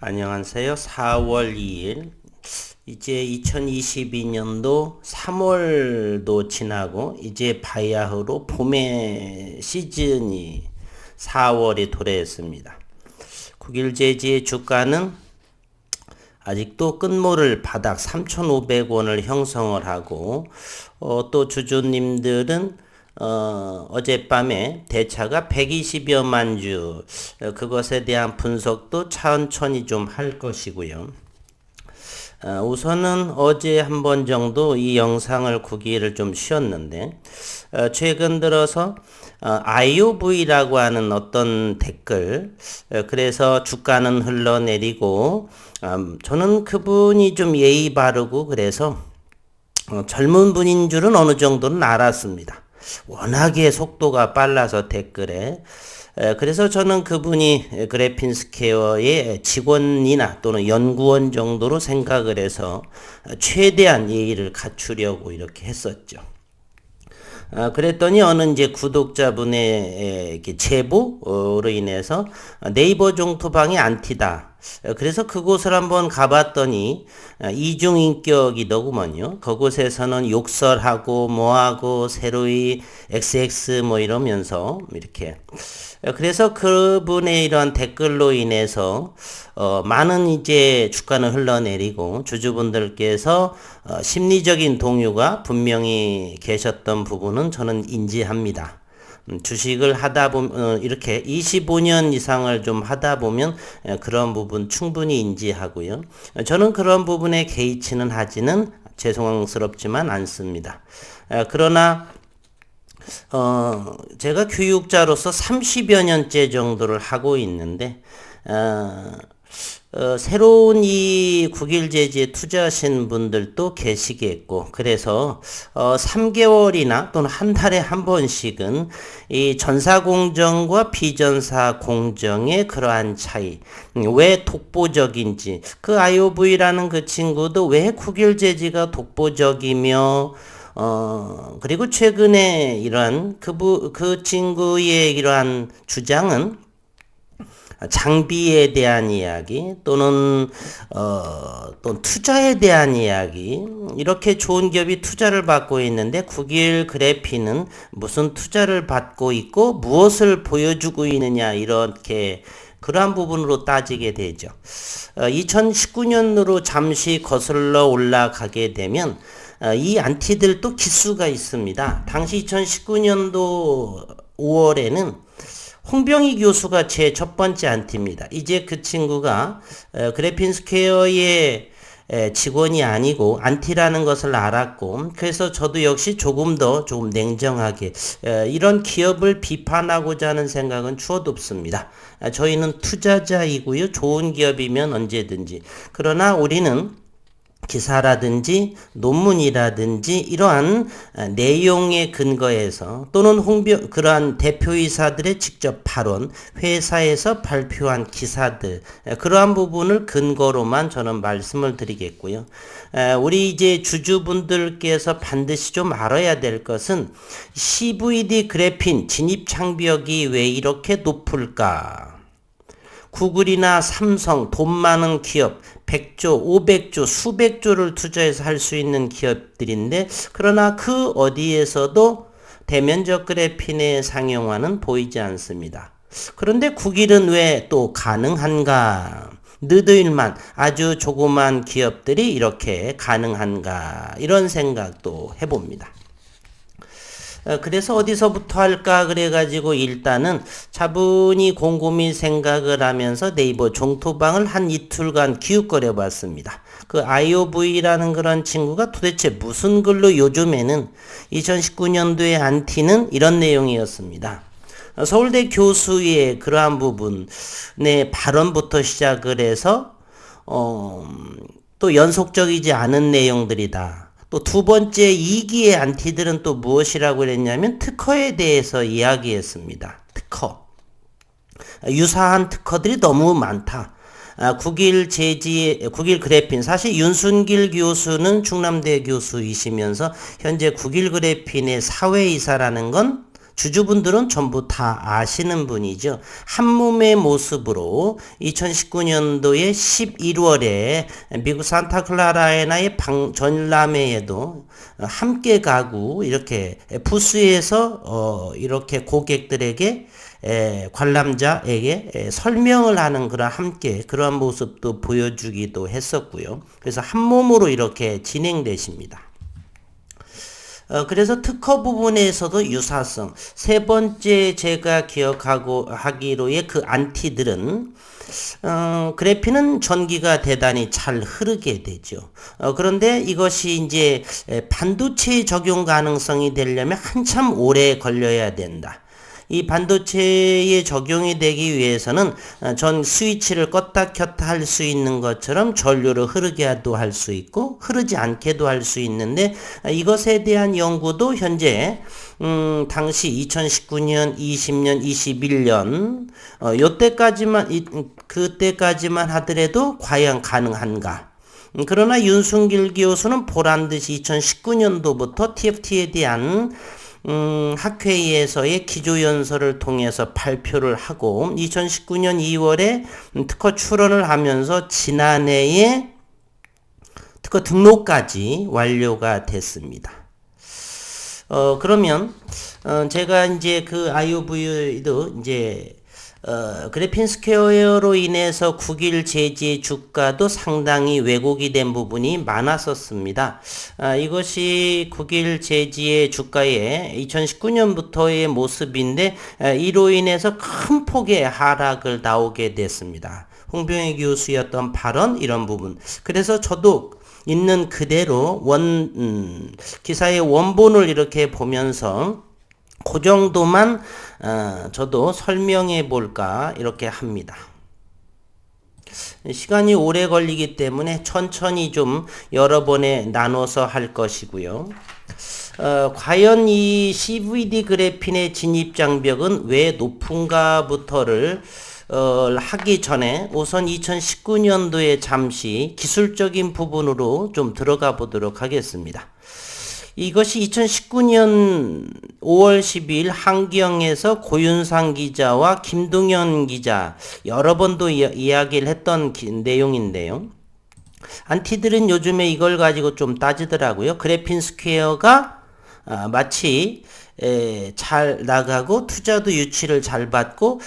안녕하세요. 4월 2일. 이제 2022년도 3월도 지나고 이제 바야흐로 봄의 시즌이 4월이 도래했습니다. 국일제지의 주가는 아직도 끝모를 바닥 3,500원을 형성을 하고 또 주주님들은 어젯밤에 대차가 120여만 주 그것에 대한 분석도 천천히 좀 할 것이고요. 우선은 어제 한 번 정도 이 영상을 구기를 좀 쉬었는데 최근 들어서 IOV라고 하는 어떤 댓글 그래서 주가는 흘러내리고 저는 그분이 좀 예의 바르고 그래서 젊은 분인 줄은 어느 정도는 알았습니다. 워낙에 속도가 빨라서 댓글에 그래서 저는 그분이 그래핀스퀘어의 직원이나 또는 연구원 정도로 생각을 해서 최대한 예의를 갖추려고 이렇게 했었죠. 그랬더니 어느 이제 구독자분의 제보로 인해서 네이버 종토방이 안티다. 그래서 그곳을 한번 가봤더니 이중인격이더구먼요. 그곳에서는 욕설하고 뭐하고 새로이 XX 뭐 이러면서 이렇게 그래서 그분의 이러한 댓글로 인해서 많은 이제 주가는 흘러내리고 주주분들께서 심리적인 동요가 분명히 계셨던 부분은 저는 인지합니다. 주식을 하다 보면 이렇게 25년 이상을 좀 하다 보면 그런 부분 충분히 인지하고요. 저는 그런 부분에 개의치는 하지는 죄송스럽지만 않습니다. 그러나 제가 교육자로서 30여 년째 정도를 하고 있는데, 새로운 이 국일제지에 투자하신 분들도 계시겠고, 그래서, 3개월이나 또는 한 달에 한 번씩은 이 전사공정과 비전사공정의 그러한 차이, 왜 독보적인지, 그 IOV라는 그 친구도 왜 국일제지가 독보적이며, 그리고 최근에 이러한 그 친구의 이러한 주장은 장비에 대한 이야기 또는 또 투자에 대한 이야기 이렇게 좋은 기업이 투자를 받고 있는데 국일 그래피는 무슨 투자를 받고 있고 무엇을 보여주고 있느냐 이렇게 그러한 부분으로 따지게 되죠. 2019년으로 잠시 거슬러 올라가게 되면 이 안티들도 기수가 있습니다. 당시 2019년도 5월에는 홍병희 교수가 제 첫 번째 안티입니다. 이제 그 친구가 그래핀스퀘어의 직원이 아니고 안티라는 것을 알았고 그래서 저도 역시 조금 냉정하게 이런 기업을 비판하고자 하는 생각은 추워도 없습니다. 저희는 투자자이고요. 좋은 기업이면 언제든지. 그러나 우리는 기사라든지 논문이라든지 이러한 내용에 근거해서 또는 그러한 대표이사들의 직접 발언, 회사에서 발표한 기사들 그러한 부분을 근거로만 저는 말씀을 드리겠고요. 우리 이제 주주분들께서 반드시 좀 알아야 될 것은 CVD 그래핀 진입 장벽이 왜 이렇게 높을까? 구글이나 삼성, 돈 많은 기업, 100조, 500조, 수백조를 투자해서 할 수 있는 기업들인데, 그러나 그 어디에서도 대면적 그래핀의 상용화는 보이지 않습니다. 그런데 국일은 왜 또 가능한가? 느드일만 아주 조그만 기업들이 이렇게 가능한가? 이런 생각도 해봅니다. 그래서 어디서부터 할까 그래가지고 일단은 차분히 곰곰이 생각을 하면서 네이버 종토방을 한 이틀간 기웃거려 봤습니다. 그 IOV라는 그런 친구가 도대체 무슨 글로 요즘에는 2019년도의 안티는 이런 내용이었습니다. 서울대 교수의 그러한 부분의 발언부터 시작을 해서 또 연속적이지 않은 내용들이다. 또 두 번째 2기의 안티들은 또 무엇이라고 그랬냐면 특허에 대해서 이야기했습니다. 특허. 유사한 특허들이 너무 많다. 국일 그래핀. 사실 윤순길 교수는 충남대 교수이시면서 현재 국일 그래핀의 사회이사라는 건 주주분들은 전부 다 아시는 분이죠. 한몸의 모습으로 2019년도에 11월에 미국 산타클라라에나의 전람회에도 함께 가고 이렇게 부스에서 이렇게 고객들에게 관람자에게 설명을 하는 그러한 모습도 보여주기도 했었고요. 그래서 한몸으로 이렇게 진행되십니다. 그래서 특허 부분에서도 유사성. 세 번째 제가 하기로의 그 안티들은 그래핀은 전기가 대단히 잘 흐르게 되죠. 그런데 이것이 이제 반도체에 적용 가능성이 되려면 한참 오래 걸려야 된다. 이 반도체에 적용이 되기 위해서는 전 스위치를 껐다 켰다 할 수 있는 것처럼 전류를 흐르게도 할 수 있고 흐르지 않게도 할 수 있는데 이것에 대한 연구도 현재 당시 2019년, 20년, 21년 그때까지만 하더라도 과연 가능한가? 그러나 윤순길 교수는 보란듯이 2019년도부터 TFT에 대한 학회에서의 기조연설을 통해서 발표를 하고 2019년 2월에 특허 출원을 하면서 지난해에 특허 등록까지 완료가 됐습니다. 그러면 제가 이제 그 IOV도 이제 그래핀 스퀘어로 인해서 국일 제지의 주가도 상당히 왜곡이 된 부분이 많았었습니다. 이것이 국일 제지의 주가의 2019년부터의 모습인데 이로 인해서 큰 폭의 하락을 나오게 됐습니다. 홍병희 교수였던 발언 이런 부분. 그래서 저도 있는 그대로 기사의 원본을 이렇게 보면서 그 정도만 저도 설명해 볼까 이렇게 합니다. 시간이 오래 걸리기 때문에 천천히 좀 여러 번에 나눠서 할 것이고요. 과연 이 CVD 그래핀의 진입 장벽은 왜 높은가부터를 하기 전에 우선 2019년도에 잠시 기술적인 부분으로 좀 들어가 보도록 하겠습니다. 이것이 2019년 5월 12일 한경에서 고윤상 기자와 김동현 기자 여러 번도 이야기를 했던 내용인데요. 안티들은 요즘에 이걸 가지고 좀 따지더라고요. 그래핀 스퀘어가 마치 잘 나가고 투자도 유치를 잘 받고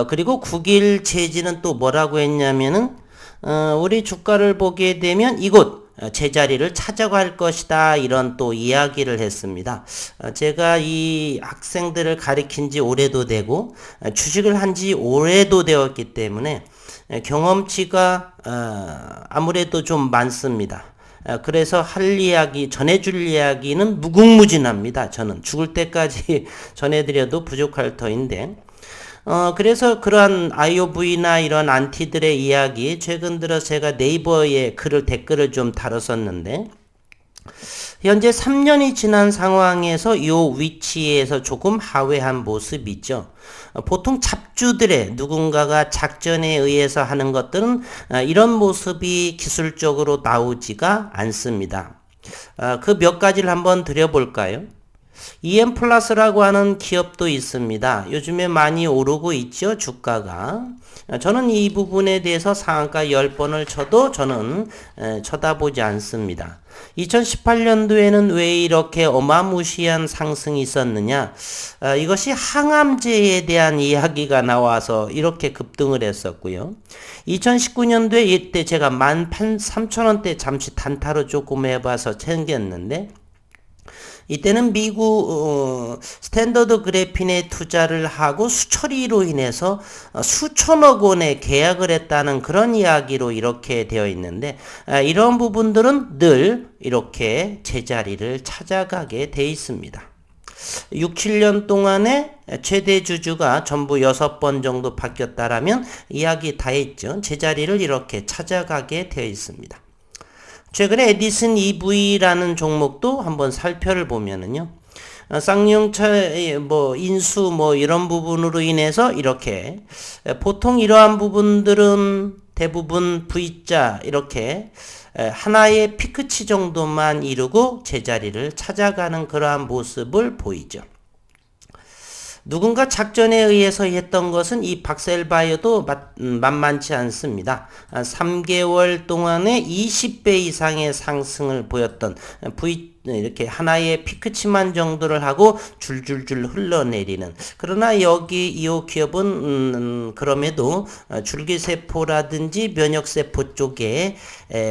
그리고 국일 제지는 또 뭐라고 했냐면은 우리 주가를 보게 되면 이곳 제자리를 찾아갈 것이다 이런 또 이야기를 했습니다. 제가 이 학생들을 가르친 지 오래도 되고 주식을 한 지 오래도 되었기 때문에 경험치가 아무래도 좀 많습니다. 그래서 전해줄 이야기는 무궁무진합니다. 저는 죽을 때까지 전해드려도 부족할 터인데 그래서 그러한 IOV나 이런 안티들의 이야기 최근 들어 제가 네이버에 댓글을 좀 다뤘었는데 현재 3년이 지난 상황에서 이 위치에서 조금 하회한 모습이죠. 보통 잡주들의 누군가가 작전에 의해서 하는 것들은 이런 모습이 기술적으로 나오지가 않습니다. 그 몇 가지를 한번 드려볼까요? EM 플러스라고 하는 기업도 있습니다. 요즘에 많이 오르고 있죠, 주가가. 저는 이 부분에 대해서 상한가 10번을 쳐도 저는 쳐다보지 않습니다. 2018년도에는 왜 이렇게 어마무시한 상승이 있었느냐? 이것이 항암제에 대한 이야기가 나와서 이렇게 급등을 했었고요. 2019년도에 이때 제가 13,000원대 잠시 단타로 조금 해봐서 챙겼는데 이때는 미국 스탠더드 그래핀에 투자를 하고 수처리로 인해서 수천억 원의 계약을 했다는 그런 이야기로 이렇게 되어 있는데 이런 부분들은 늘 이렇게 제자리를 찾아가게 돼 있습니다. 6, 7년 동안에 최대 주주가 전부 6번 정도 바뀌었다라면 이야기 다 했죠. 제자리를 이렇게 찾아가게 되어 있습니다. 최근에 에디슨 EV라는 종목도 한번 살펴를 보면은요. 쌍용차 인수 이런 부분으로 인해서 이렇게 보통 이러한 부분들은 대부분 V자 이렇게 하나의 피크치 정도만 이루고 제자리를 찾아가는 그러한 모습을 보이죠. 누군가 작전에 의해서 했던 것은 이 박셀바이어도 만만치 않습니다. 3개월 동안에 20배 이상의 상승을 보였던 이렇게 하나의 피크치만 정도를 하고 줄줄줄 흘러내리는, 그러나 여기 이 기업은 그럼에도 줄기세포라든지 면역세포 쪽에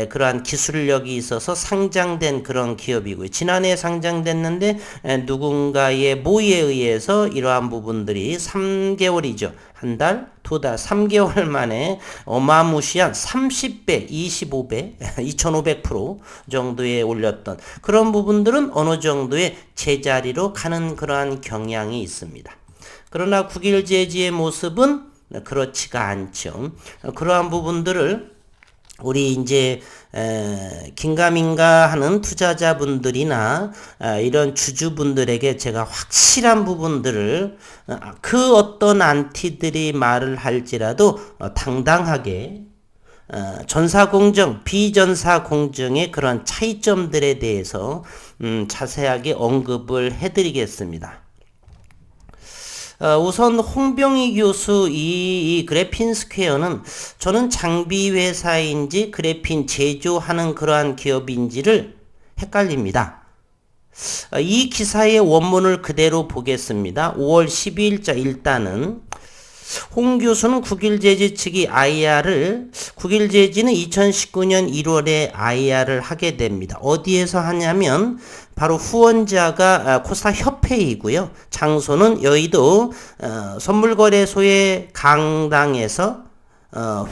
그러한 기술력이 있어서 상장된 그런 기업이고요. 지난해 상장됐는데 누군가의 모의에 의해서 이러한 부분들이 3개월이죠. 한 달, 두 달, 3개월 만에 어마무시한 30배, 25배, 2500% 정도에 올렸던 그런 부분들은 어느 정도의 제자리로 가는 그러한 경향이 있습니다. 그러나 국일제지의 모습은 그렇지가 않죠. 그러한 부분들을 우리 이제 긴가민가 하는 투자자분들이나 이런 주주분들에게 제가 확실한 부분들을 그 어떤 안티들이 말을 할지라도 당당하게 전사공정, 비전사공정의 그런 차이점들에 대해서 자세하게 언급을 해드리겠습니다. 우선 홍병희 교수 이 그래핀 스퀘어는 저는 장비 회사인지 그래핀 제조하는 그러한 기업인지를 헷갈립니다. 이 기사의 원문을 그대로 보겠습니다. 5월 12일자 일단은 홍 교수는 국일제지 측이 국일제지는 2019년 1월에 IR을 하게 됩니다. 어디에서 하냐면 바로 후원자가 코사협회이고요. 장소는 여의도 선물거래소의 강당에서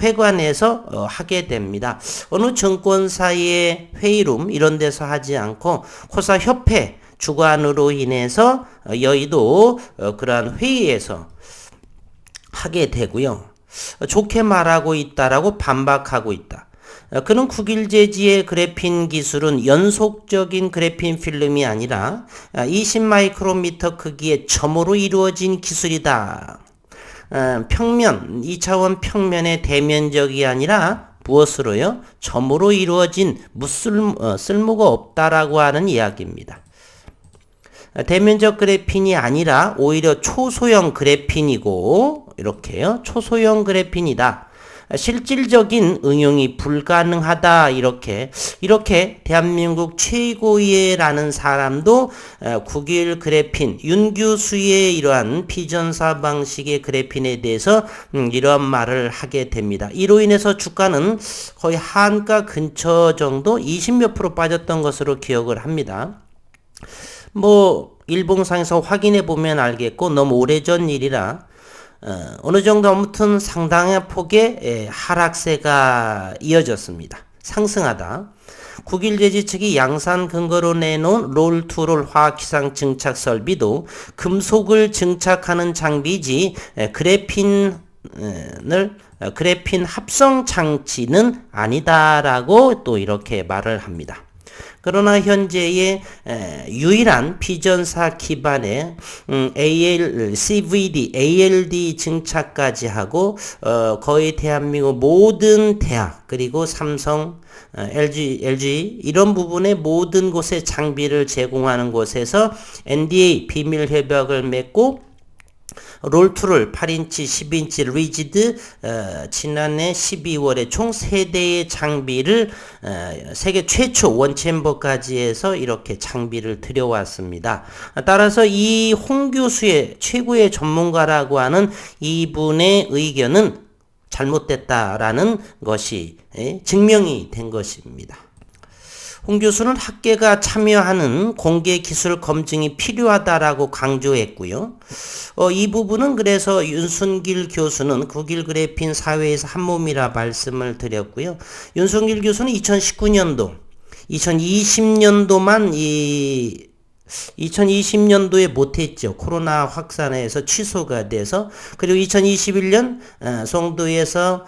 회관에서 하게 됩니다. 어느 증권사의 회의룸 이런 데서 하지 않고 코사협회 주관으로 인해서 여의도 그러한 회의에서 하게 되고요. 좋게 말하고 있다라고 반박하고 있다. 그는 국일제지의 그래핀 기술은 연속적인 그래핀 필름이 아니라 20마이크로미터 크기의 점으로 이루어진 기술이다. 평면, 2차원 평면의 대면적이 아니라 무엇으로요? 점으로 이루어진 쓸모가 없다라고 하는 이야기입니다. 대면적 그래핀이 아니라 오히려 초소형 그래핀이고 이렇게요. 초소형 그래핀이다. 실질적인 응용이 불가능하다. 이렇게 대한민국 최고위라는 사람도 국일 그래핀 윤 교수의 이러한 비전사 방식의 그래핀에 대해서 이러한 말을 하게 됩니다. 이로 인해서 주가는 거의 한가 근처 정도 20몇 프로 빠졌던 것으로 기억을 합니다. 일봉상에서 확인해 보면 알겠고 너무 오래전 일이라 어느 정도 아무튼 상당한 폭의 하락세가 이어졌습니다. 상승하다. 국일제지 측이 양산 근거로 내놓은 롤투롤 화학기상 증착 설비도 금속을 증착하는 장비지 그래핀 합성 장치는 아니다라고 또 이렇게 말을 합니다. 그러나 현재의 유일한 비전사 기반의 CVD, ALD 증착까지 하고 거의 대한민국 모든 대학 그리고 삼성, LG 이런 부분의 모든 곳에 장비를 제공하는 곳에서 NDA 비밀 협약을 맺고 롤투를 8인치, 10인치 리지드 지난해 12월에 총 3대의 장비를 세계 최초 원챔버까지 해서 이렇게 장비를 들여왔습니다. 따라서 이 홍 교수의 최고의 전문가라고 하는 이분의 의견은 잘못됐다라는 것이 증명이 된 것입니다. 홍 교수는 학계가 참여하는 공개 기술 검증이 필요하다라고 강조했고요. 이 부분은 그래서 윤순길 교수는 국일 그래핀 사회에서 한 몸이라 말씀을 드렸고요. 윤순길 교수는 2019년도, 2020년도에 못했죠. 코로나 확산에서 취소가 돼서. 그리고 2021년 송도에서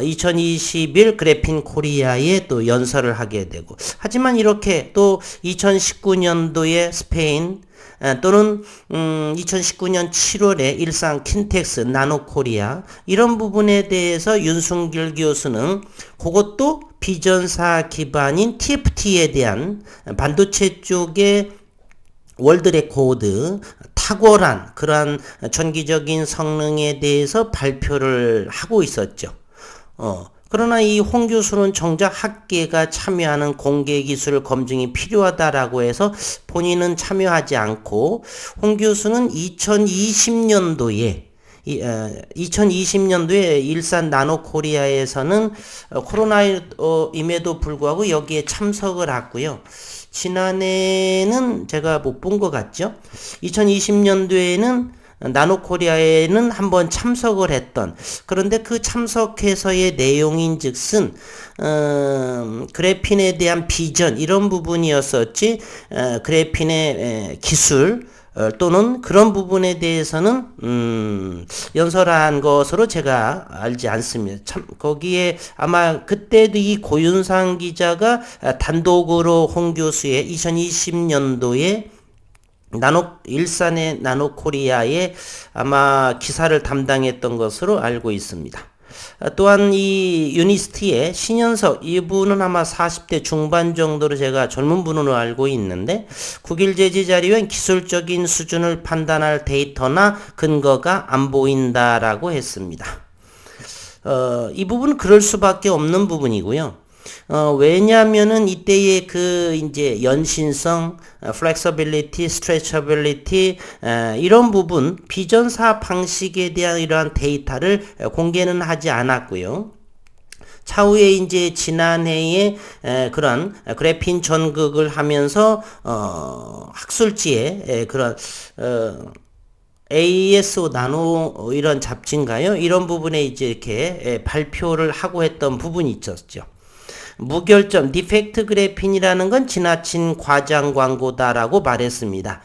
2021 그래핀 코리아에 또 연설을 하게 되고. 하지만 이렇게 또 2019년도에 스페인 또는 2019년 7월에 일산 킨텍스 나노코리아 이런 부분에 대해서 윤순길 교수는 그것도 비전사 기반인 TFT에 대한 반도체 쪽의 월드 레코드 탁월한 그러한 전기적인 성능에 대해서 발표를 하고 있었죠. 그러나 이 홍 교수는 정작 학계가 참여하는 공개 기술 검증이 필요하다라고 해서 본인은 참여하지 않고 홍 교수는 2020년도에 일산 나노코리아에서는 코로나임에도 불구하고 여기에 참석을 했고요. 지난해는 제가 못 본 것 같죠? 2020년도에는 나노코리아에는 한번 참석을 했던, 그런데 그 참석해서의 내용인즉슨 그래핀에 대한 비전 이런 부분이었었지, 그래핀의 기술 또는 그런 부분에 대해서는 연설한 것으로 제가 알지 않습니다. 참 거기에 아마 그때도 이 고윤상 기자가 단독으로 홍 교수의 2020년도에 일산의 나노코리아에 아마 기사를 담당했던 것으로 알고 있습니다. 또한 이 유니스티의 신현석, 이분은 아마 40대 중반 정도로 제가 젊은 분으로 알고 있는데, 국일 제지 자료엔 기술적인 수준을 판단할 데이터나 근거가 안 보인다라고 했습니다. 이 부분은 그럴 수밖에 없는 부분이고요. 왜냐면은 이때의 이제 연신성, flexibility, stretchability, 이런 부분, 비전사 방식에 대한 이러한 데이터를 공개는 하지 않았고요. 차후에 이제 지난해에 그런 그래핀 전극을 하면서, 학술지에 그런, ASO 나노 이런 잡지인가요? 이런 부분에 이제 이렇게 발표를 하고 했던 부분이 있었죠. 무결점, 디펙트 그래핀이라는 건 지나친 과장 광고다라고 말했습니다.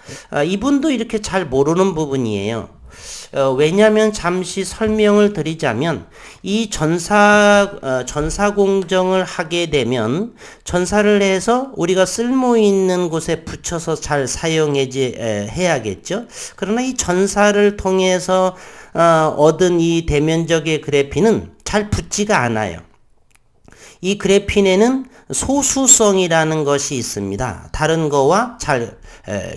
이분도 이렇게 잘 모르는 부분이에요. 왜냐하면 잠시 설명을 드리자면 이 전사 공정을 하게 되면 전사를 해서 우리가 쓸모 있는 곳에 붙여서 잘 해야겠죠. 그러나 이 전사를 통해서 얻은 이 대면적의 그래핀은 잘 붙지가 않아요. 이 그래핀에는 소수성이라는 것이 있습니다. 다른 거와 잘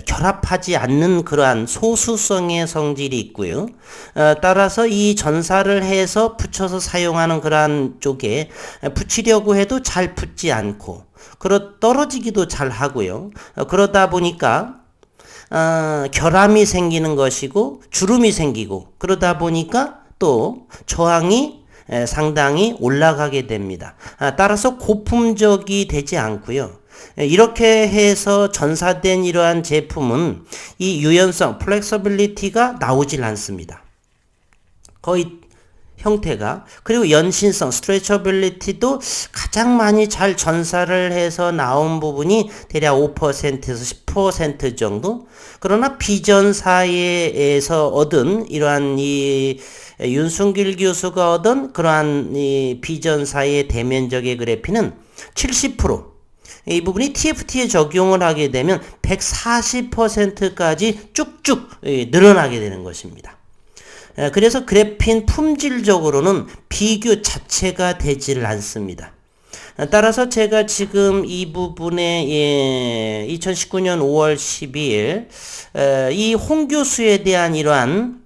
결합하지 않는 그러한 소수성의 성질이 있고요. 따라서 이 전사를 해서 붙여서 사용하는 그러한 쪽에 붙이려고 해도 잘 붙지 않고 떨어지기도 잘 하고요. 그러다 보니까 결함이 생기는 것이고 주름이 생기고, 그러다 보니까 또 저항이 상당히 올라가게 됩니다. 따라서 고품적이 되지 않고요. 이렇게 해서 전사된 이러한 제품은 이 유연성, 플렉서빌리티가 나오질 않습니다. 거의 형태가. 그리고 연신성, 스트레쳐빌리티도 가장 많이 잘 전사를 해서 나온 부분이 대략 5%에서 10% 정도. 그러나 비전사에서 얻은 이러한 이 윤순길 교수가 얻은 그러한 이 비전사의 대면적의 그래핀은 70%. 이 부분이 TFT에 적용을 하게 되면 140%까지 쭉쭉 늘어나게 되는 것입니다. 그래서 그래핀 품질적으로는 비교 자체가 되지를 않습니다. 따라서 제가 지금 이 부분에 2019년 5월 12일 이 홍 교수에 대한 이러한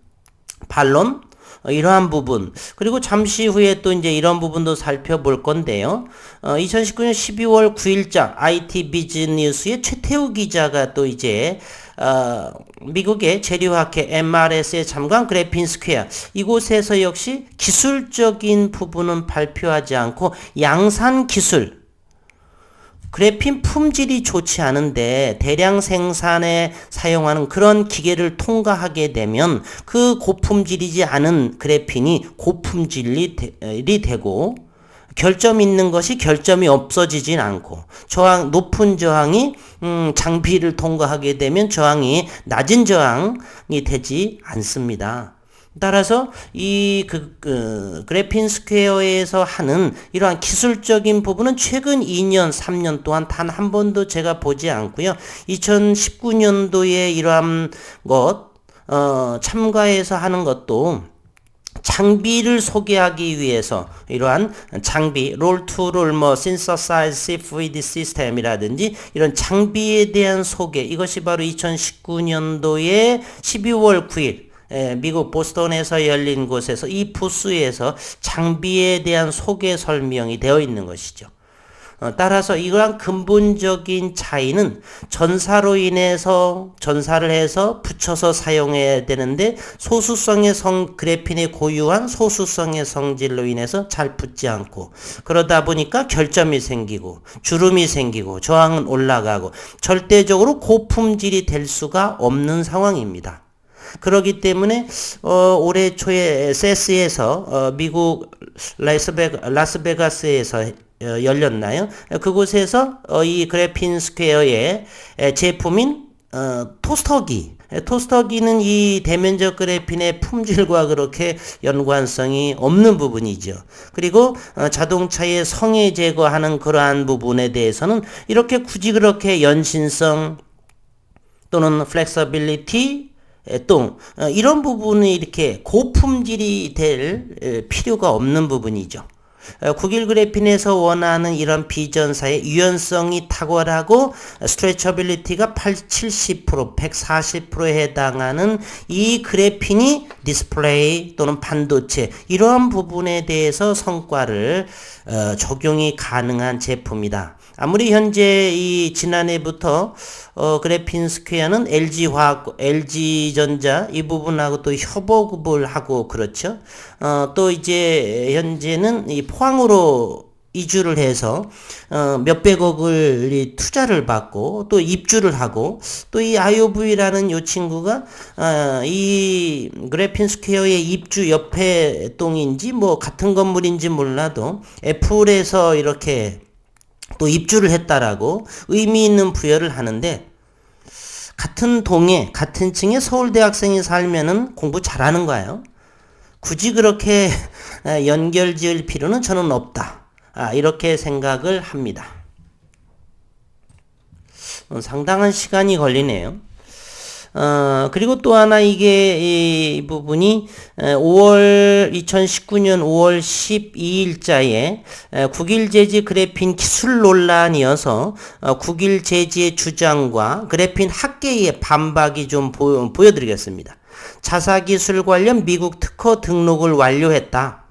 반론, 이러한 부분, 그리고 잠시 후에 또 이제 이런 부분도 살펴볼 건데요. 2019년 12월 9일자 IT 비즈니스의 최태우 기자가 또 이제 미국의 재료학회 MRS에 참가한 그래핀 스퀘어, 이곳에서 역시 기술적인 부분은 발표하지 않고 양산 기술, 그래핀 품질이 좋지 않은데 대량 생산에 사용하는 그런 기계를 통과하게 되면 그 고품질이지 않은 그래핀이 고품질이 되고, 결점 있는 것이 결점이 없어지진 않고, 높은 저항이 장비를 통과하게 되면 저항이 낮은 저항이 되지 않습니다. 따라서 이 그래핀 스퀘어에서 하는 이러한 기술적인 부분은 최근 2년, 3년 동안 단 한 번도 제가 보지 않고요. 2019년도에 이러한 것 참가해서 하는 것도 장비를 소개하기 위해서 이러한 장비, 롤 투 롤, synthesize with system이라든지 이런 장비에 대한 소개, 이것이 바로 2019년도에 12월 9일 미국 보스턴에서 열린 곳에서 이 부스에서 장비에 대한 소개 설명이 되어 있는 것이죠. 따라서 이러한 근본적인 차이는 전사로 인해서 전사를 해서 붙여서 사용해야 되는데 소수성의 그래핀의 고유한 소수성의 성질로 인해서 잘 붙지 않고 그러다 보니까 결점이 생기고 주름이 생기고 저항은 올라가고 절대적으로 고품질이 될 수가 없는 상황입니다. 그렇기 때문에 올해 초에 세스에서 미국 라스베가스에서 열렸나요? 그곳에서 이 그래핀 스퀘어의 제품인 토스터기는 이 대면적 그래핀의 품질과 그렇게 연관성이 없는 부분이죠. 그리고 자동차의 성에 제거하는 그러한 부분에 대해서는 이렇게 굳이 그렇게 연신성 또는 플렉서빌리티 또 이런 부분이 이렇게 고품질이 될 필요가 없는 부분이죠. 국일 그래핀에서 원하는 이런 비전사의 유연성이 탁월하고 스트레쳐빌리티가 70%, 140%에 해당하는 이 그래핀이 디스플레이 또는 반도체 이러한 부분에 대해서 성과를 적용이 가능한 제품이다. 아무리 현재 이 지난해부터 그래핀 스퀘어는 LG전자 이 부분하고 또 협업을 하고 그렇죠. 또 이제 현재는 이 포항으로 이주를 해서 몇백억을 투자를 받고 또 입주를 하고 또 이 IOV라는 요 친구가 이 그래핀 스퀘어의 입주 옆에 동인지 뭐 같은 건물인지 몰라도 애플에서 이렇게 또 입주를 했다라고 의미 있는 부여를 하는데 같은 동에 같은 층에 서울대 학생이 살면은 공부 잘하는 거예요. 굳이 그렇게 연결 지을 필요는 저는 없다. 이렇게 생각을 합니다. 상당한 시간이 걸리네요. 그리고 또 하나 이 부분이 2019년 5월 12일자에 국일재지 그래핀 기술 논란이어서 국일재지의 주장과 그래핀 학계의 반박이 좀 보여드리겠습니다. 자사기술 관련 미국 특허 등록을 완료했다.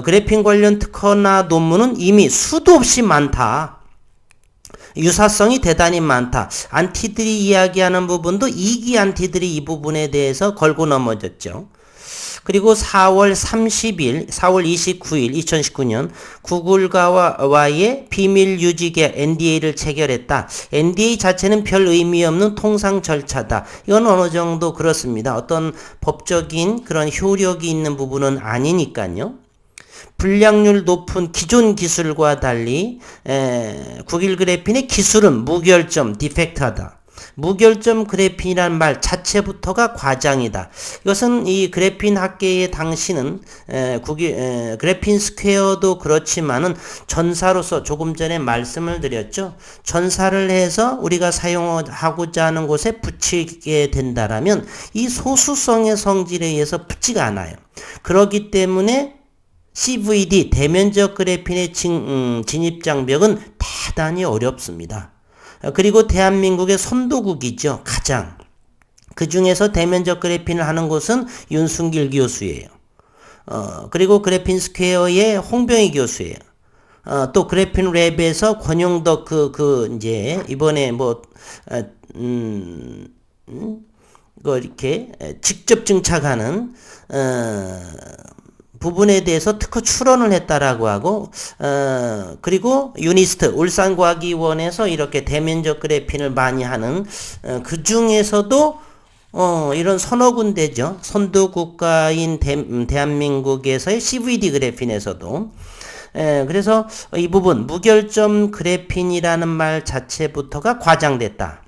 그래핀 관련 특허나 논문은 이미 수도 없이 많다. 유사성이 대단히 많다. 안티들이 이야기하는 부분도 이기 안티들이 이 부분에 대해서 걸고 넘어졌죠. 그리고 4월 29일 2019년 구글과의 비밀 유지계약 NDA를 체결했다. NDA 자체는 별 의미 없는 통상 절차다. 이건 어느 정도 그렇습니다. 어떤 법적인 그런 효력이 있는 부분은 아니니까요. 불량률 높은 기존 기술과 달리 국일 그래핀의 기술은 무결점, 디펙트하다. 무결점 그래핀이라는 말 자체부터가 과장이다. 이것은 이 그래핀 학계의 당시는 그래핀 스퀘어도 그렇지만은 전사로서 조금 전에 말씀을 드렸죠. 전사를 해서 우리가 사용하고자 하는 곳에 붙이게 된다라면 이 소수성의 성질에 의해서 붙지가 않아요. 그렇기 때문에 CVD 대면적 그래핀의 진입 장벽은 대단히 어렵습니다. 그리고 대한민국의 선도국이죠. 가장. 그 중에서 대면적 그래핀을 하는 곳은 윤순길 교수예요. 그리고 그래핀 스퀘어의 홍병희 교수예요. 또 그래핀 랩에서 권용덕 이제 이번에 이렇게 직접 증착하는 부분에 대해서 특허 출원을 했다라고 하고 그리고 유니스트 울산과학위원회에서 이렇게 대면적 그래핀을 많이 하는 그 중에서도 이런 서너 군데죠. 선도 국가인 대한민국에서의 CVD 그래핀에서도 그래서 이 부분 무결점 그래핀이라는 말 자체부터가 과장됐다.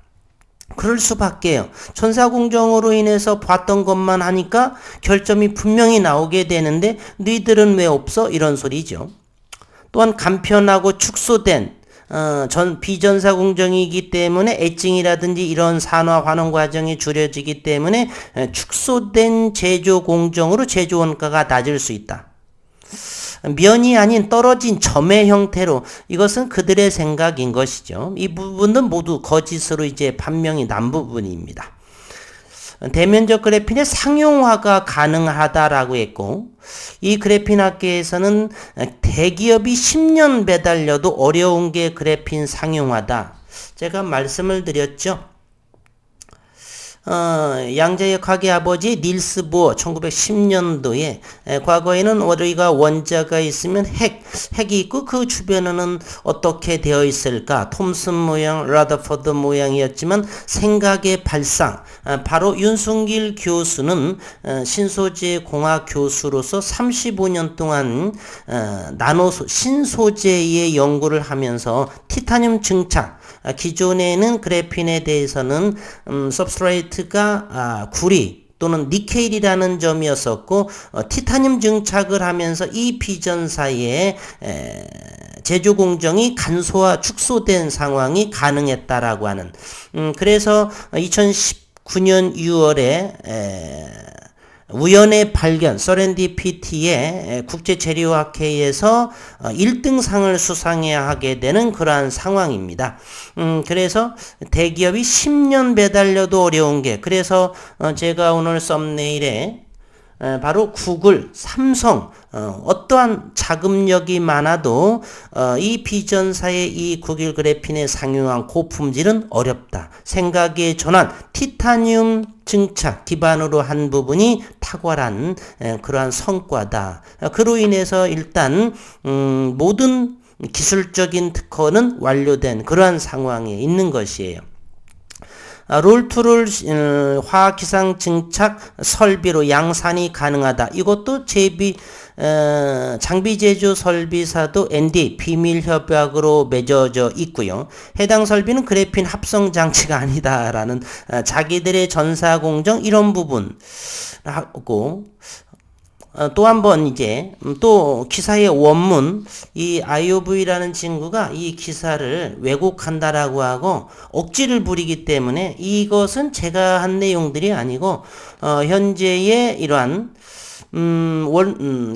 그럴 수밖에요. 천사공정으로 인해서 봤던 것만 하니까 결점이 분명히 나오게 되는데 너희들은 왜 없어? 이런 소리죠. 또한 간편하고 축소된 비전사 공정이기 때문에 애증이라든지 이런 산화 환원 과정이 줄여지기 때문에 축소된 제조 공정으로 제조 원가가 낮을 수 있다. 면이 아닌 떨어진 점의 형태로, 이것은 그들의 생각인 것이죠. 이 부분은 모두 거짓으로 이제 판명이 난 부분입니다. 대면적 그래핀의 상용화가 가능하다라고 했고, 이 그래핀 학계에서는 대기업이 10년 매달려도 어려운 게 그래핀 상용화다. 제가 말씀을 드렸죠. 양자역 학의 아버지 닐스 보어 1910년도에 과거에는 우리가 원자가 있으면 핵이 있고 그 주변에는 어떻게 되어 있을까? 톰슨 모양, 라더퍼드 모양이었지만 생각의 발상, 바로 윤순길 교수는 신소재 공학 교수로서 35년 동안 신소재의 연구를 하면서 티타늄 증착, 기존에는 그래핀에 대해서는 substrate가 구리 또는 니켈이라는 점이었었고, 티타늄 증착을 하면서 이 비전사의 제조 공정이 간소화 축소된 상황이 가능했다라고 하는, 그래서 2019년 6월에 우연의 발견, 서렌디피티의 국제재료학회에서 1등상을 수상해야 하게 되는 그러한 상황입니다. 그래서 대기업이 10년 매달려도 어려운 게, 그래서 제가 오늘 썸네일에 바로 구글, 삼성, 어떠한 자금력이 많아도 이 비전사의 이 구글 그래핀의 상용한 고품질은 어렵다. 생각의 전환, 티타늄 증착 기반으로 한 부분이 탁월한 그러한 성과다. 그로 인해서 일단 모든 기술적인 특허는 완료된 그러한 상황에 있는 것이에요. 롤툴을 화학기상 증착 설비로 양산이 가능하다. 이것도 장비 제조 설비사도 NDA 비밀 협약으로 맺어져 있고요. 해당 설비는 그래핀 합성 장치가 아니다라는 자기들의 전사 공정 이런 부분 하고, 또 한 번 이제 또 기사의 원문, 이 IOV라는 친구가 이 기사를 왜곡한다라고 하고 억지를 부리기 때문에 이것은 제가 한 내용들이 아니고 현재의 이러한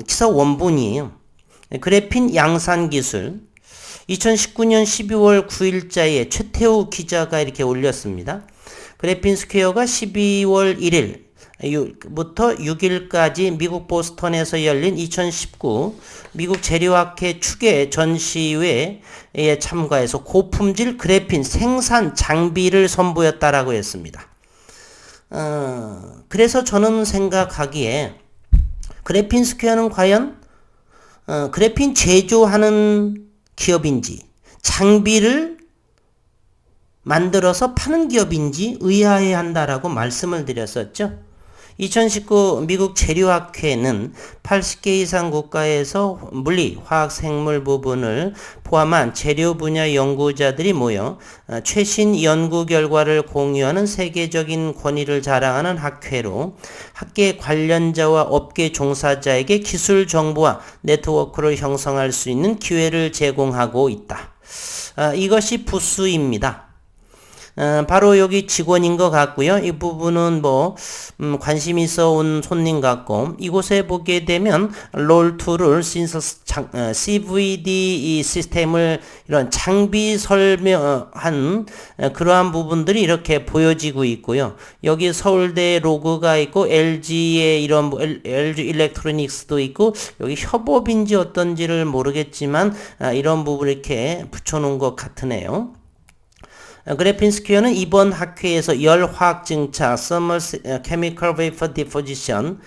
기사 원본이에요. 그래핀 양산 기술 2019년 12월 9일자에 최태우 기자가 이렇게 올렸습니다. 그래핀 스퀘어가 12월 1일 부터 6일까지 미국 보스턴에서 열린 2019 미국 재료학회 축의 전시회에 참가해서 고품질 그래핀 생산 장비를 선보였다라고 했습니다. 그래서 저는 생각하기에 그래핀 스퀘어는 과연 그래핀 제조하는 기업인지 장비를 만들어서 파는 기업인지 의아해 한다라고 말씀을 드렸었죠. 2019 미국 재료학회는 80개 이상 국가에서 물리, 화학, 생물 부분을 포함한 재료 분야 연구자들이 모여 최신 연구 결과를 공유하는 세계적인 권위를 자랑하는 학회로 학계 관련자와 업계 종사자에게 기술 정보와 네트워크를 형성할 수 있는 기회를 제공하고 있다. 이것이 부스입니다. 바로 여기 직원인 것 같고요. 이 부분은 관심 있어 온 손님 같고, 이곳에 보게 되면 롤툴을 CVD 시스템을 이런 장비 설명한 그러한 부분들이 이렇게 보여지고 있고요. 여기 서울대 로고가 있고 LG의 이런 LG 일렉트로닉스도 있고, 여기 협업인지 어떤지를 모르겠지만 이런 부분 이렇게 붙여놓은 것 같으네요. 그래핀 스퀘어는 이번 학회에서 열화학 증착, Thermal Chemical Vapor Deposition,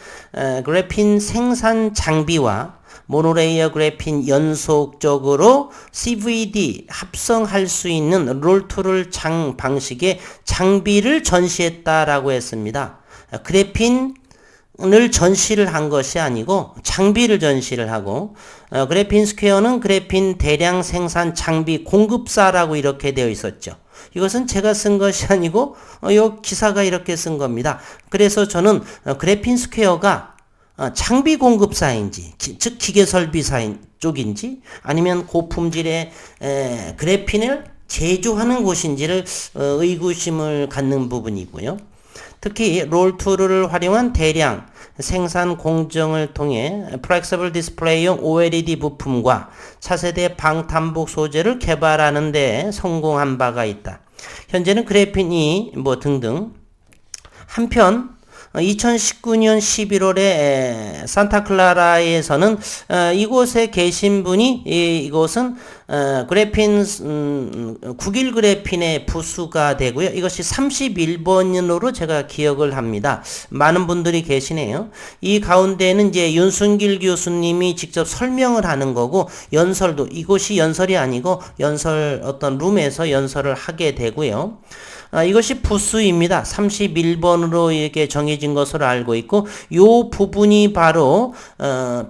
그래핀 생산 장비와 모노레이어 그래핀 연속적으로 CVD 합성할 수 있는 롤툴을 방식의 장비를 전시했다라고 했습니다. 그래핀을 전시를 한 것이 아니고 장비를 전시를 하고, 그래핀 스퀘어는 그래핀 대량 생산 장비 공급사라고 이렇게 되어 있었죠. 이것은 제가 쓴 것이 아니고 이 기사가 이렇게 쓴 겁니다. 그래서 저는 그래핀 스퀘어가 장비 공급사인지 즉 기계 설비사인 쪽인지 아니면 고품질의 그래핀을 제조하는 곳인지를 의구심을 갖는 부분이고요. 특히 롤2를 활용한 대량 생산 공정을 통해 플렉서블 디스플레이용 OLED 부품과 차세대 방탄복 소재를 개발하는 데 성공한 바가 있다. 현재는 그래핀이 등등. 한편 2019년 11월에 산타클라라에서는 이곳에 계신 분이 이곳은 그래핀 9길 그래핀의 부수가 되고요. 이것이 31번으로 제가 기억을 합니다. 많은 분들이 계시네요. 이 가운데는 이제 윤순길 교수님이 직접 설명을 하는 거고 연설도 이곳이 연설이 아니고 어떤 룸에서 연설을 하게 되고요. 이것이 부수입니다. 31번으로 이렇게 정해진 것으로 알고 있고 요 부분이 바로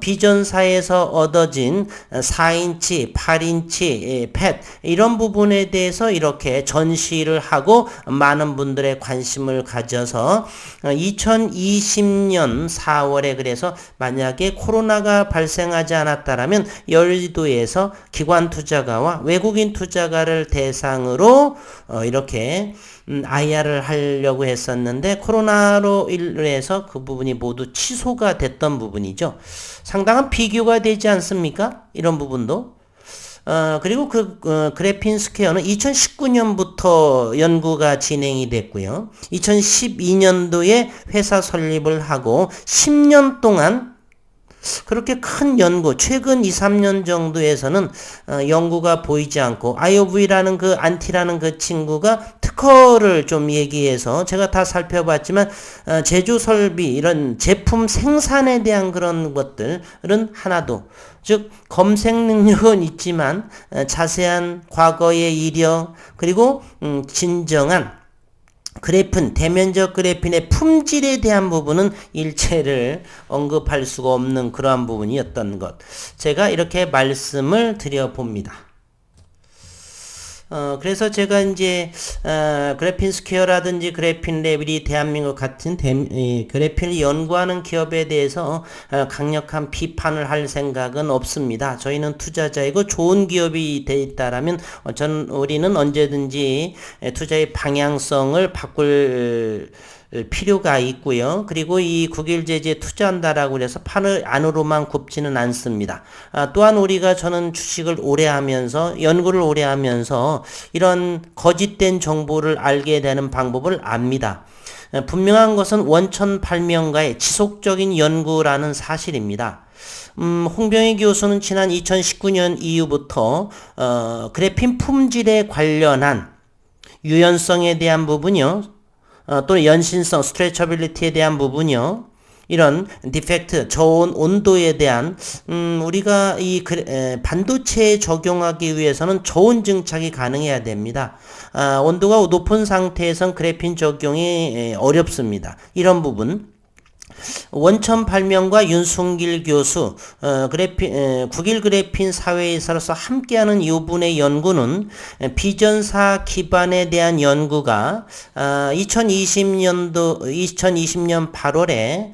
비전사에서 얻어진 4인치, 8인치 팻 이런 부분에 대해서 이렇게 전시를 하고 많은 분들의 관심을 가져서 2020년 4월에 그래서 만약에 코로나가 발생하지 않았다라면 여의도에서 기관 투자가와 외국인 투자가를 대상으로 이렇게 IR을 하려고 했었는데 코로나로 인해서 그 부분이 모두 취소가 됐던 부분이죠. 상당한 비교가 되지 않습니까? 이런 부분도. 그리고 그래핀 스퀘어는 2019년부터 연구가 진행이 됐고요. 2012년도에 회사 설립을 하고 10년 동안 그렇게 큰 연구, 최근 2, 3년 정도에서는 연구가 보이지 않고 IOV라는 그 안티라는 그 친구가 특허를 좀 얘기해서 제가 다 살펴봤지만 제조 설비 이런 제품 생산에 대한 그런 것들은 하나도 즉 검색 능력은 있지만 자세한 과거의 이력 그리고 진정한 그래핀, 대면적 그래핀의 품질에 대한 부분은 일체를 언급할 수가 없는 그러한 부분이었던 것. 제가 이렇게 말씀을 드려봅니다. 그래서 제가 이제, 그래핀 스퀘어라든지 그래핀 레벨이 대한민국 같은 그래핀을 연구하는 기업에 대해서 강력한 비판을 할 생각은 없습니다. 저희는 투자자이고 좋은 기업이 돼 있다라면 우리는 언제든지 투자의 방향성을 바꿀 필요가 있고요. 그리고 이 국일제지에 투자한다라고 해서 판을 안으로만 굽지는 않습니다. 또한 저는 주식을 오래 하면서 연구를 오래 하면서 이런 거짓된 정보를 알게 되는 방법을 압니다. 분명한 것은 원천발명가의 지속적인 연구라는 사실입니다. 홍병희 교수는 지난 2019년 이후부터 그래핀 품질에 관련한 유연성에 대한 부분이요. 또는 연신성, 스트레쳐빌리티에 대한 부분이요. 이런 디펙트, 저온 온도에 대한 우리가 이 반도체에 적용하기 위해서는 저온 증착이 가능해야 됩니다. 온도가 높은 상태에선 그래핀 적용이 어렵습니다. 이런 부분. 원천 발명과 윤순길 교수, 국일 그래핀 사회에서로서 함께하는 이분의 연구는 비전사 기반에 대한 연구가 2020년 8월에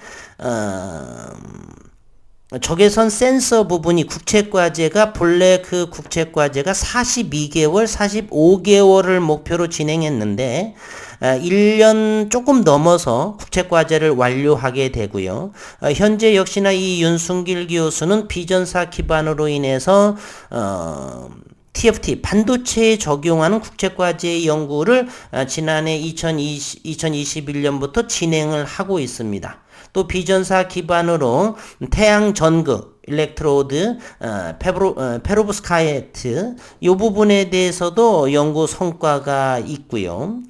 적외선 센서 부분이 국책과제가 본래 그 국책과제가 42개월, 45개월을 목표로 진행했는데 1년 조금 넘어서 국책과제를 완료하게 되고요. 현재 역시나 이 윤순길 교수는 비전사 기반으로 인해서 TFT 반도체에 적용하는 국책과제의 연구를 지난해 2021년부터 진행을 하고 있습니다. 또 비전사 기반으로 태양 전극, 일렉트로드, 페로브스카이트 이 부분에 대해서도 연구 성과가 있고요.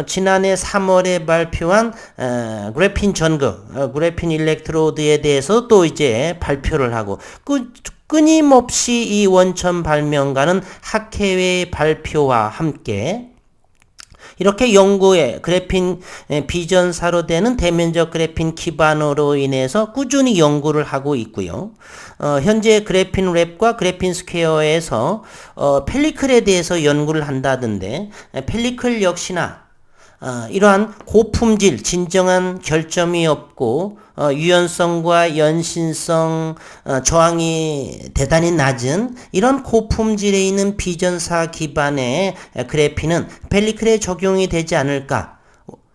지난해 3월에 발표한, 그래핀 전극, 그래핀 일렉트로드에 대해서 또 이제 발표를 하고, 끊임없이 이 원천 발명가는 학회의 발표와 함께 이렇게 연구에 그래핀 비전사로 되는 대면적 그래핀 기반으로 인해서 꾸준히 연구를 하고 있고요. 현재 그래핀 랩과 그래핀 스퀘어에서 펠리클에 대해서 연구를 한다던데 펠리클 역시나 이러한 고품질, 진정한 결점이 없고 유연성과 연신성, 저항이 대단히 낮은 이런 고품질에 있는 비전사 기반의 그래핀은 펠리클에 적용이 되지 않을까?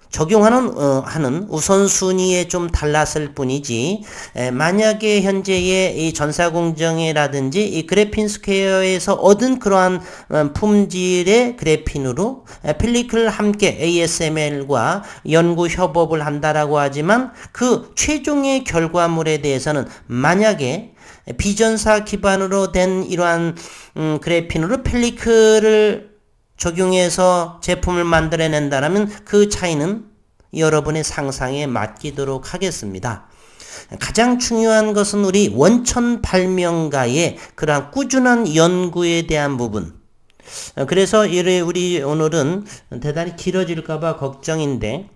적용하는 우선순위에 좀 달랐을 뿐이지, 만약에 현재의 이 전사공정이라든지 이 그래핀 스퀘어에서 얻은 그러한 품질의 그래핀으로 펠리클 함께 ASML과 연구 협업을 한다라고 하지만 그 최종의 결과물에 대해서는 만약에 비전사 기반으로 된 이러한 그래핀으로 펠리클을 적용해서 제품을 만들어낸다면 그 차이는 여러분의 상상에 맡기도록 하겠습니다. 가장 중요한 것은 우리 원천 발명가의 그러한 꾸준한 연구에 대한 부분. 그래서 우리 오늘은 대단히 길어질까봐 걱정인데,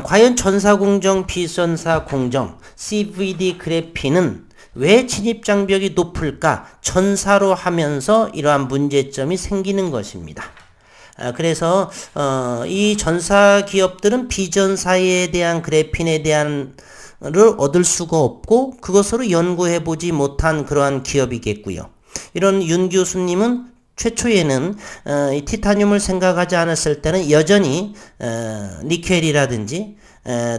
과연 전사공정, 비전사공정, CVD 그래핀은 왜 진입장벽이 높을까? 전사로 하면서 이러한 문제점이 생기는 것입니다. 그래서 이 전사 기업들은 비전사에 대한 그래핀에 대한 를 얻을 수가 없고 그것으로 연구해 보지 못한 그러한 기업이겠고요. 이런 윤 교수님은 최초에는 이 티타늄을 생각하지 않았을 때는 여전히 니켈이라든지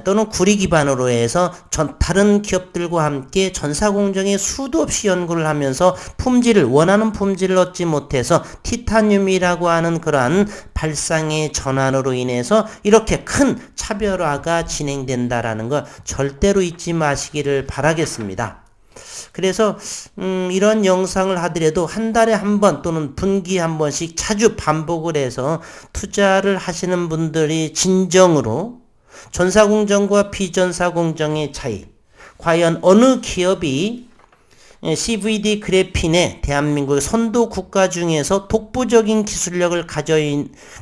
또는 구리 기반으로 해서 다른 기업들과 함께 전사공정에 수도 없이 연구를 하면서 원하는 품질을 얻지 못해서 티타늄이라고 하는 그러한 발상의 전환으로 인해서 이렇게 큰 차별화가 진행된다라는 걸 절대로 잊지 마시기를 바라겠습니다. 그래서 이런 영상을 하더라도 한 달에 한 번 또는 분기 한 번씩 자주 반복을 해서 투자를 하시는 분들이 진정으로 전사공정과 비전사공정의 차이, 과연 어느 기업이 CVD 그래핀의 대한민국의 선도 국가 중에서 독보적인 기술력을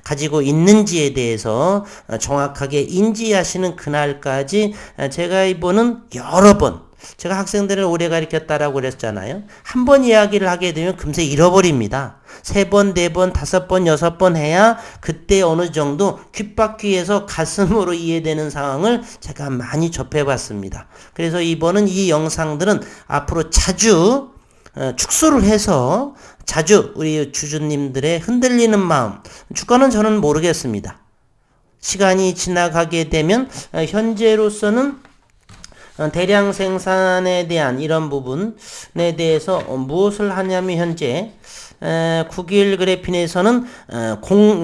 가지고 있는지에 대해서 정확하게 인지하시는 그날까지 제가 이번은 여러 번, 제가 학생들을 오래 가르쳤다라고 그랬잖아요. 한 번 이야기를 하게 되면 금세 잃어버립니다. 3번, 4번, 5번, 6번 해야 그때 어느 정도 귓바퀴에서 가슴으로 이해되는 상황을 제가 많이 접해봤습니다. 그래서 이번은 이 영상들은 앞으로 자주 축소를 해서 자주 우리 주주님들의 흔들리는 마음, 주가는 저는 모르겠습니다. 시간이 지나가게 되면 현재로서는 대량 생산에 대한 이런 부분에 대해서 무엇을 하냐면 현재 9길 그래핀에서는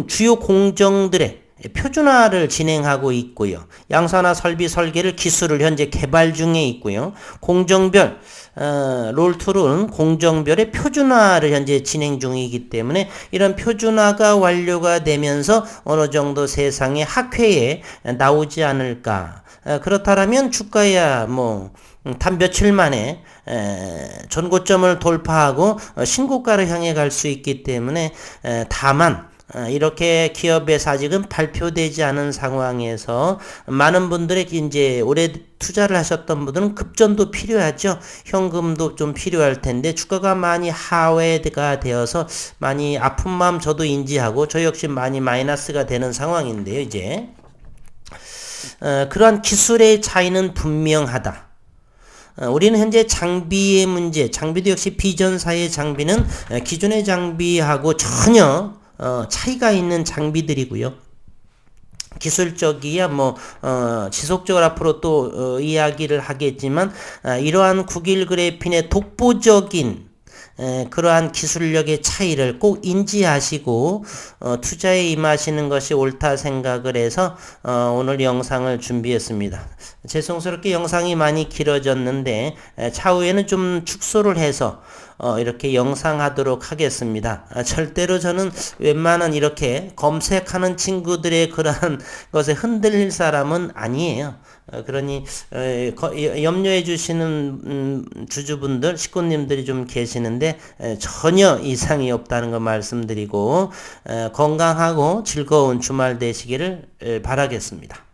주요 공정들의 표준화를 진행하고 있고요. 양산화 설비 설계를 기술을 현재 개발 중에 있고요. 공정별 롤2는 공정별의 표준화를 현재 진행 중이기 때문에 이런 표준화가 완료가 되면서 어느 정도 세상의 학회에 나오지 않을까. 그렇다면 주가야 단 며칠 만에 전고점을 돌파하고 신고가를 향해 갈 수 있기 때문에 다만 이렇게 기업에서 아직은 발표되지 않은 상황에서 많은 분들의 이제 올해 투자를 하셨던 분들은 급전도 필요하죠. 현금도 좀 필요할 텐데 주가가 많이 하회가 되어서 많이 아픈 마음 저도 인지하고 저 역시 많이 마이너스가 되는 상황인데요. 이제 그러한 기술의 차이는 분명하다. 우리는 현재 장비의 문제, 장비도 역시 비전사의 장비는 기존의 장비하고 전혀 차이가 있는 장비들이고요. 기술적이야 지속적으로 앞으로 또 이야기를 하겠지만 이러한 9길 그래핀의 독보적인 그러한 기술력의 차이를 꼭 인지하시고 투자에 임하시는 것이 옳다 생각을 해서 오늘 영상을 준비했습니다. 죄송스럽게 영상이 많이 길어졌는데 차후에는 좀 축소를 해서 이렇게 영상하도록 하겠습니다. 절대로 저는 웬만한 이렇게 검색하는 친구들의 그러한 것에 흔들릴 사람은 아니에요. 그러니 염려해 주시는 주주분들, 식구님들이 좀 계시는데 전혀 이상이 없다는 거 말씀드리고 건강하고 즐거운 주말 되시기를 바라겠습니다.